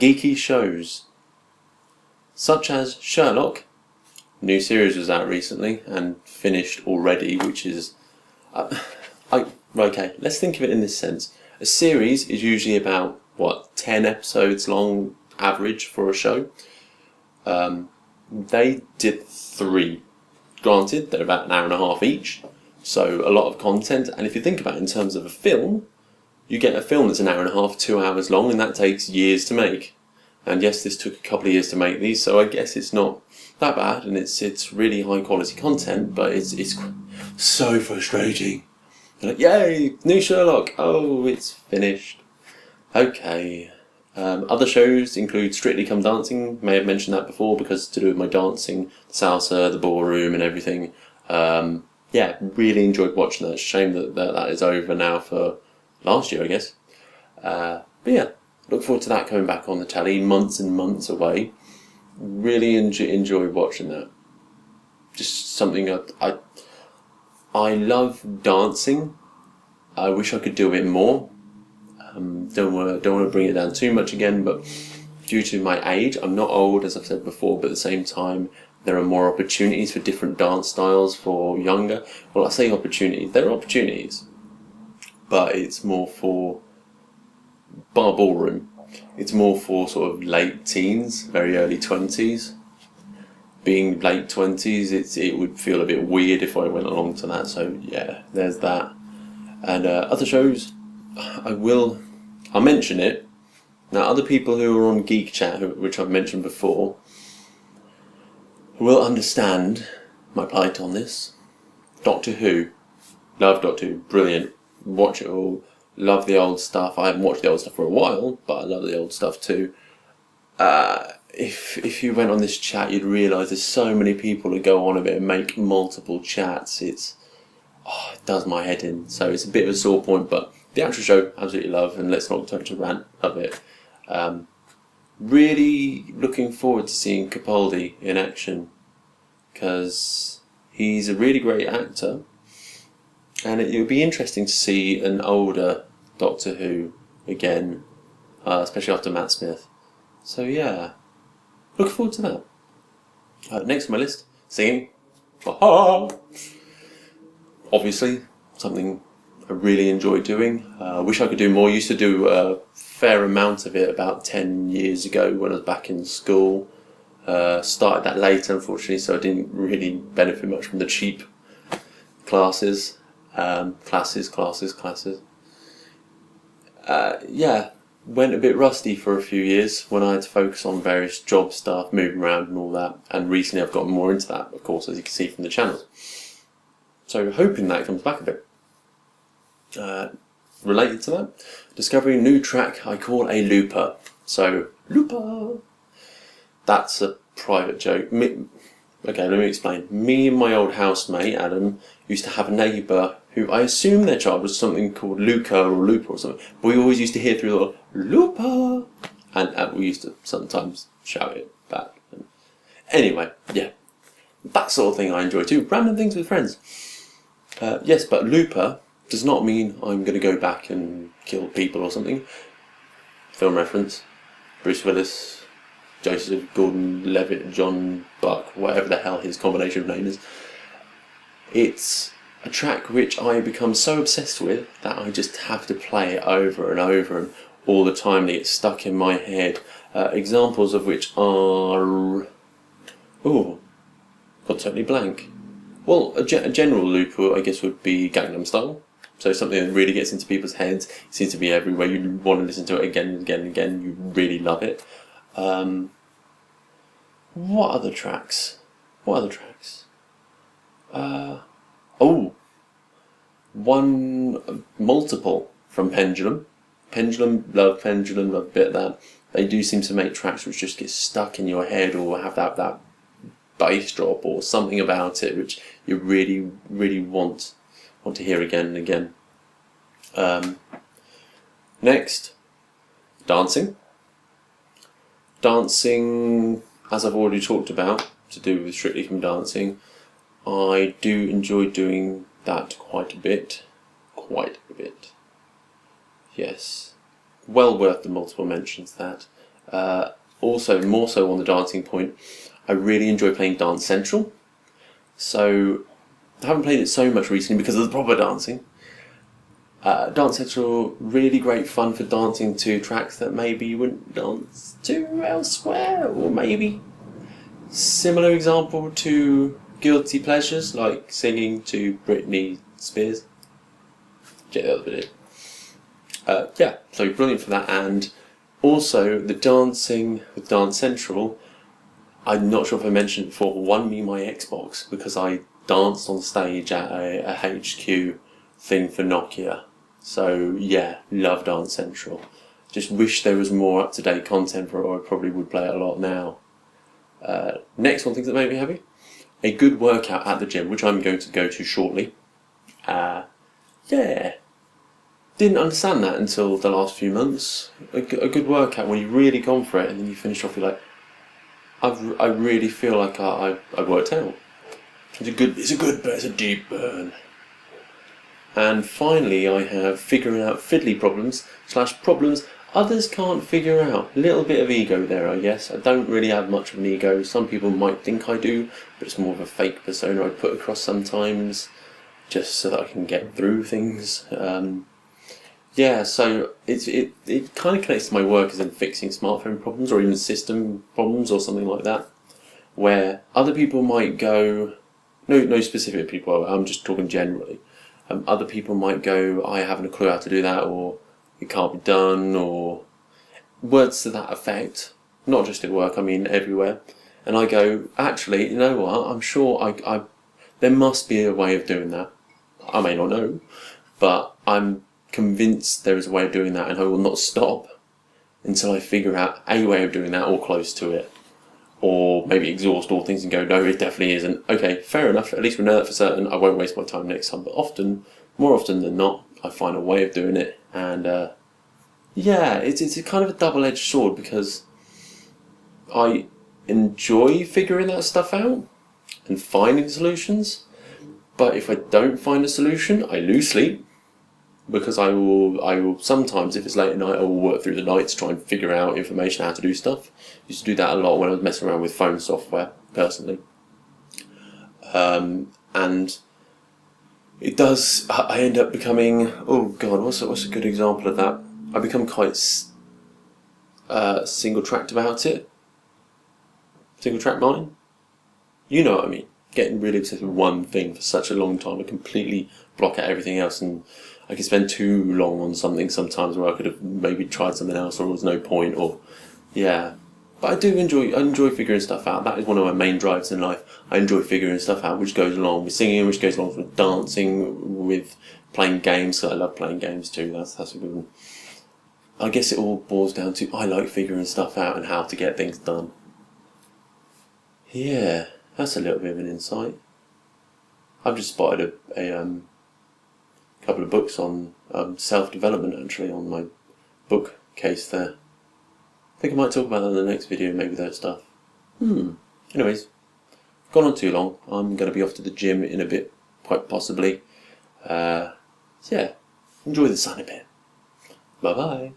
Geeky shows, such as Sherlock. New series was out recently and finished already, which is... okay, let's think of it in this sense. A series is usually about, 10 episodes long, average for a show. They did 3. Granted, they're about an hour and a half each, so a lot of content. And if you think about it in terms of a film, you get a film that's an hour and a half, 2 hours long, and that takes years to make. And yes, this took a couple of years to make these, so I guess it's not that bad, and it's really high quality content, but it's so frustrating. You're like, yay, new Sherlock! Oh, it's finished. Okay. Other shows include Strictly Come Dancing. May have mentioned that before because it's to do with my dancing, the salsa, the ballroom, and everything. Yeah, really enjoyed watching that. It's a shame that is over now for last year, I guess. But yeah, look forward to that coming back on the telly, months and months away. Really enjoy watching that. Just something I love dancing. I wish I could do a bit more. Don't want to bring it down too much again, but due to my age, I'm not old as I've said before, but at the same time there are more opportunities for different dance styles for younger. Well, I say opportunities, there are opportunities, but it's more for ballroom. It's more for sort of late teens, very early 20s. Being late 20s, it would feel a bit weird if I went along to that, so yeah, there's that. And other shows, I'll mention it. Now, other people who are on Geek Chat, which I've mentioned before, will understand my plight on this. Doctor Who. Love Doctor Who. Brilliant. Watch it all. Love the old stuff. I haven't watched the old stuff for a while, but I love the old stuff too. If you went on this chat, you'd realise there's so many people that go on of it and make multiple chats. It does my head in. So it's a bit of a sore point, but the actual show, absolutely love, and let's not touch a rant of it. Really looking forward to seeing Capaldi in action, because he's a really great actor, and it would be interesting to see an older Doctor Who again, especially after Matt Smith. So yeah, looking forward to that. Next on my list, singing. Obviously, something I really enjoy doing. Wish I could do more. Used to do a fair amount of it about 10 years ago when I was back in school. Started that later, unfortunately, so I didn't really benefit much from the cheap classes. Yeah, went a bit rusty for a few years when I had to focus on various job stuff, moving around and all that. And recently I've gotten more into that, of course, as you can see from the channel. So hoping that comes back a bit. Related to that, discovering a new track I call a looper. So, looper! That's a private joke. Okay, let me explain. Me and my old housemate, Adam, used to have a neighbour who I assume their child was something called Luca or Looper or something. But we always used to hear through the Looper! And we used to sometimes shout it back. Anyway, yeah. That sort of thing I enjoy too. Random things with friends. Yes, but Looper does not mean I'm going to go back and kill people or something. Film reference. Bruce Willis, Joseph Gordon-Levitt, John Buck, whatever the hell his combination of name is. It's a track which I become so obsessed with that I just have to play it over and over and all the time. They get stuck in my head. Examples of which are... got totally blank. Well, a general looper, I guess, would be Gangnam Style. So something that really gets into people's heads. It seems to be everywhere. You want to listen to it again and again and again. You really love it. What other tracks? Multiple from Pendulum. Love a bit of that. They do seem to make tracks which just get stuck in your head or have that bass drop or something about it which you really, really want to hear again and again. Next, dancing. Dancing, as I've already talked about, to do with Strictly Come Dancing, I do enjoy doing that quite a bit. Yes. Well worth the multiple mentions, that. Also, more so on the dancing point, I really enjoy playing Dance Central. So, I haven't played it so much recently because of the proper dancing. Dance Central, really great fun for dancing to tracks that maybe you wouldn't dance to elsewhere, or maybe similar example to guilty pleasures like singing to Britney Spears. Yeah, that was it. Yeah, so brilliant for that. And also the dancing with Dance Central, I'm not sure if I mentioned it before, won me my Xbox because I danced on stage at a HQ thing for Nokia. So yeah, love Dance Central. Just wish there was more up-to-date content for it, or I probably would play it a lot now. Next one, things that make me happy. A good workout at the gym, which I'm going to go to shortly. Yeah. Didn't understand that until the last few months. A good workout when you've really gone for it and then you finish off, you're like, I really feel like I worked out. It's a deep burn. And finally, I have figuring out fiddly problems / problems others can't figure out. A little bit of ego there, I guess. I don't really have much of an ego. Some people might think I do, but it's more of a fake persona I put across sometimes, just so that I can get through things. Yeah, so it kind of connects to my work as in fixing smartphone problems or even system problems or something like that, where other people might go, no specific people, I'm just talking generally. Other people might go, I haven't a clue how to do that, or it can't be done, or words to that effect. Not just at work, I mean everywhere. And I go, actually, you know what? I'm sure there must be a way of doing that. I may not know, but I'm convinced there is a way of doing that, and I will not stop until I figure out a way of doing that or close to it. Or maybe exhaust all things and go, no, it definitely isn't. Okay, fair enough, at least we know that for certain. I won't waste my time next time. But more often than not, I find a way of doing it. And yeah, it's a kind of a double-edged sword because I enjoy figuring that stuff out and finding solutions. But if I don't find a solution, I lose sleep. Because I will sometimes, if it's late at night, I will work through the night to try and figure out information how to do stuff. Used to do that a lot when I was messing around with phone software, personally. And it does, I end up becoming, oh god, what's a good example of that? I become quite single-tracked about it. Single-track mind? You know what I mean. Getting really obsessed with one thing for such a long time, I completely block out everything else, and I can spend too long on something sometimes where I could have maybe tried something else or there was no point, or yeah. But I enjoy figuring stuff out. That is one of my main drives in life. I enjoy figuring stuff out, which goes along with singing, which goes along with dancing, with playing games. So I love playing games too. That's a good one. I guess it all boils down to I like figuring stuff out and how to get things done. Yeah, that's a little bit of an insight. I've just spotted a couple of books on self-development actually on my bookcase there. I think I might talk about that in the next video, maybe that stuff. Anyways, gone on too long. I'm going to be off to the gym in a bit, quite possibly. Yeah, enjoy the sun a bit. Bye bye.